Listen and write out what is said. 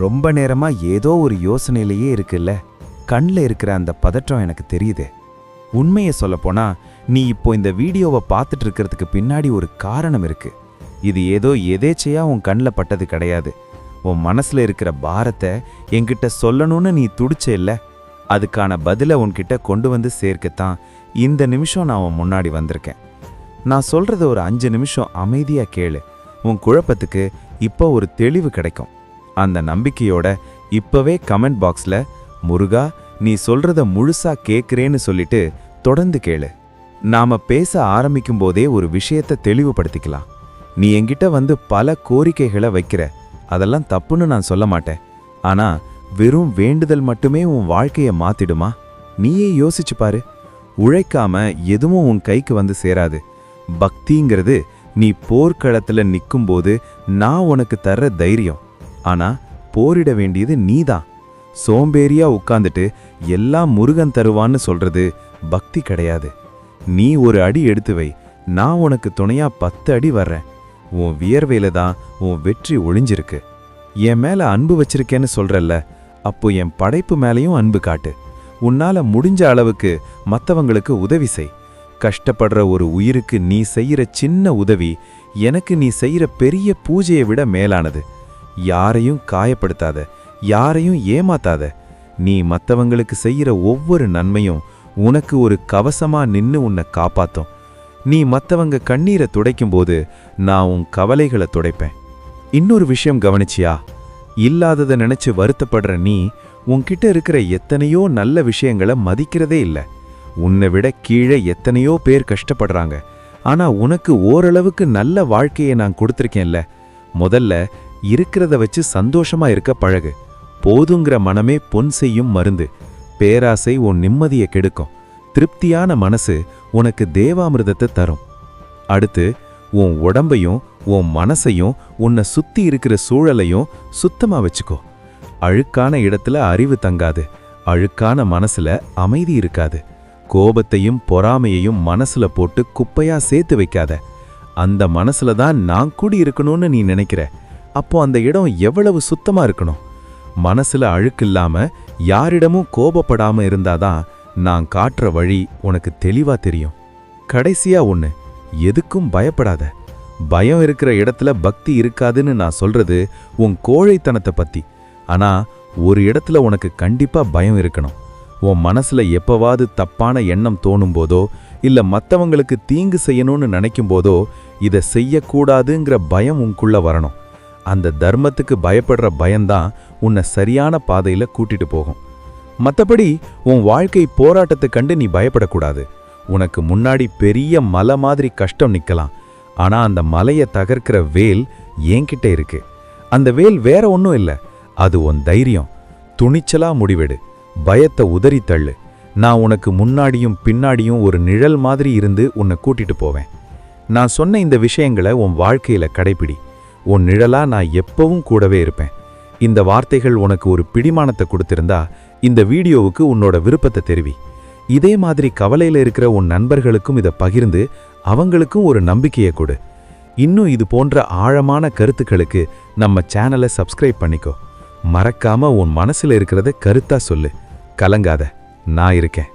ரொம்ப நேரமா ஏதோ ஒரு யோசனையிலேயே இருக்குல்ல. கண்ணில் இருக்கிற அந்த பதற்றம் எனக்கு தெரியுது. உண்மையை சொல்லப்போனா நீ இப்போ இந்த வீடியோவை பார்த்துட்டு இருக்கிறதுக்கு பின்னாடி ஒரு காரணம் இருக்கு. இது ஏதோ எதேச்சையா உன் கண்ணில் பட்டது கிடையாது. உன் மனசுல இருக்கிற பாரத்தை என்கிட்ட சொல்லணும்னு நீ துடிச்ச இல்ல, அதுக்கான பதிலை உன்கிட்ட கொண்டு வந்து சேர்க்கத்தான் இந்த நிமிஷம் நான் உன் முன்னாடி வந்திருக்கேன். நான் சொல்றத ஒரு 5 நிமிஷம் அமைதியா கேளு. உன் குழப்பத்துக்கு இப்போ ஒரு தெளிவு கிடைக்கும். அந்த நம்பிக்கையோட இப்பவே கமெண்ட் பாக்ஸ்ல முருகா நீ சொல்றத முழுசா கேட்கிறேன்னு சொல்லிட்டு தொடர்ந்து கேளு. நாம பேச ஆரம்பிக்கும் போதே ஒரு விஷயத்தை தெளிவுபடுத்திக்கலாம். நீ என்கிட்ட வந்து பல கோரிக்கைகளை வைக்கிற, அதெல்லாம் தப்புன்னு நான் சொல்ல மாட்டேன். ஆனா வெறும் வேண்டுதல் மட்டுமே உன் வாழ்க்கையை மாத்திடுமா? நீயே யோசிச்சு பாரு. உழைக்காம எதுவும் உன் கைக்கு வந்து சேராது. பக்திங்கிறது நீ போர்க்களத்துல நிற்கும்போது நான் உனக்கு தர்ற தைரியம். ஆனா போரிட வேண்டியது நீதான். சோம்பேறியா உட்காந்துட்டு எல்லாம் முருகன் தருவான்னு சொல்றது பக்தி கிடையாது. நீ ஒரு அடி எடுத்து வை, நான் உனக்கு துணையா 10 அடி வர்றேன். உன் வியர்வையில தான் உன் வெற்றி ஒளிஞ்சிருக்கு. என் மேல அன்பு வச்சிருக்கேன்னு சொல்றல்ல, அப்போ என் படைப்பு மேலையும் அன்பு காட்டு. உன்னால முடிஞ்ச அளவுக்கு மற்றவங்களுக்கு உதவி செய். கஷ்டப்படுற ஒரு உயிருக்கு நீ செய்யற சின்ன உதவி எனக்கு நீ செய்யற பெரிய பூஜையை விட மேலானது. யாரையும் காயப்படுத்தாத, யாரையும் ஏமாத்தாத. நீ மற்றவங்களுக்கு செய்யற ஒவ்வொரு நன்மையும் உனக்கு ஒரு கவசமா நின்னு உன்னை காப்பாத்தும். நீ மற்றவங்க கண்ணீரை துடைக்கும்போது நான் உன் கவலைகளை துடைப்பேன். இன்னொரு விஷயம் கவனிச்சியா? இல்லாததை நினைச்சு வருத்தப்படுற நீ உன்கிட்ட இருக்கிற எத்தனையோ நல்ல விஷயங்களை மதிக்கிறதே இல்லை. உன்னை விட கீழே எத்தனையோ பேர் கஷ்டப்படுறாங்க. ஆனா உனக்கு ஓரளவுக்கு நல்ல வாழ்க்கையை நான் கொடுத்துருக்கேன்ல. முதல்ல இருக்கிறத வச்சு சந்தோஷமா இருக்க பழகு. போதுங்கிற மனமே பொன் செய்யும் மருந்து. பேராசை உன் நிம்மதியை கெடுக்கும். திருப்தியான மனசு உனக்கு தேவாமிர்தத்தை தரும். அடுத்து உன் உடம்பையும் உன் மனசையும் உன்னை சுத்தி இருக்கிற சூழலையும் சுத்தமா வச்சுக்கோ. அழுக்கான இடத்துல அறிவு தங்காது. அழுக்கான மனசுல அமைதி இருக்காது. கோபத்தையும் பொறாமையையும் மனசுல போட்டு குப்பையா சேர்த்து வைக்காத. அந்த மனசுல தான் நான் கூடி இருக்கணும்னு நீ நினைக்கிற. அப்போ அந்த இடம் எவ்வளவு சுத்தமா இருக்கணும். மனசுல அழுக்கில்லாம யாரிடமும் கோபப்படாம இருந்தாதான் நான் காட்டுற வழி உனக்கு தெளிவா தெரியும். கடைசியா ஒண்ணு, எதுக்கும் பயப்படாத. பயம் இருக்கிற இடத்துல பக்தி இருக்காதுன்னு நான் சொல்றது உன் கோழைத்தனத்தை பத்தி. ஆனா ஒரு இடத்துல உனக்கு கண்டிப்பா பயம் இருக்கணும். உன் மனசுல எப்பவாவது தப்பான எண்ணம் தோணும் போதோ இல்ல மற்றவங்களுக்கு தீங்கு செய்யணும்னு நினைக்கும் போதோ இதை செய்யக்கூடாதுங்கிற பயம் உனக்குள்ள வரணும். அந்த தர்மத்துக்கு பயப்படுற பயம்தான் உன்னை சரியான பாதையில கூட்டிட்டு போகும். மற்றபடி உன் வாழ்க்கை போராட்டத்தை கண்டு நீ பயப்படக்கூடாது. உனக்கு முன்னாடி பெரிய மலை மாதிரி கஷ்டம் நிக்கலாம். ஆனா அந்த மலையை தகர்க்கிற வேல் என்கிட்ட இருக்கு. அந்த வேல் வேற ஒன்றும் இல்லை, அது உன் தைரியம். துணிச்சலா முடிவெடு. பயத்தை உதறி தள்ளு. நான் உனக்கு முன்னாடியும் பின்னாடியும் ஒரு நிழல் மாதிரி இருந்து உன்னை கூட்டிட்டு போவேன். நான் சொன்ன இந்த விஷயங்களை உன் வாழ்க்கையில கடைப்பிடி. உன் நிழலா நான் எப்பவும் கூடவே இருப்பேன். இந்த வார்த்தைகள் உனக்கு ஒரு பிடிமானத்தை கொடுத்திருந்தா இந்த வீடியோவுக்கு உன்னோட விருப்பத்தை தெரிவி. இதே மாதிரி கவலையில இருக்கிற உன் நண்பர்களுக்கும் இதை பகிர்ந்து அவங்களுக்கும் ஒரு நம்பிக்கையை கொடு. இன்னும் இது போன்ற ஆழமான கருத்துக்களுக்கு நம்ம சேனலை சப்ஸ்கிரைப் பண்ணிக்கோ. மறக்காம உன் மனசுல இருக்கிறத கருத்தா சொல்லு. கலங்காத, நான் இருக்கேன்.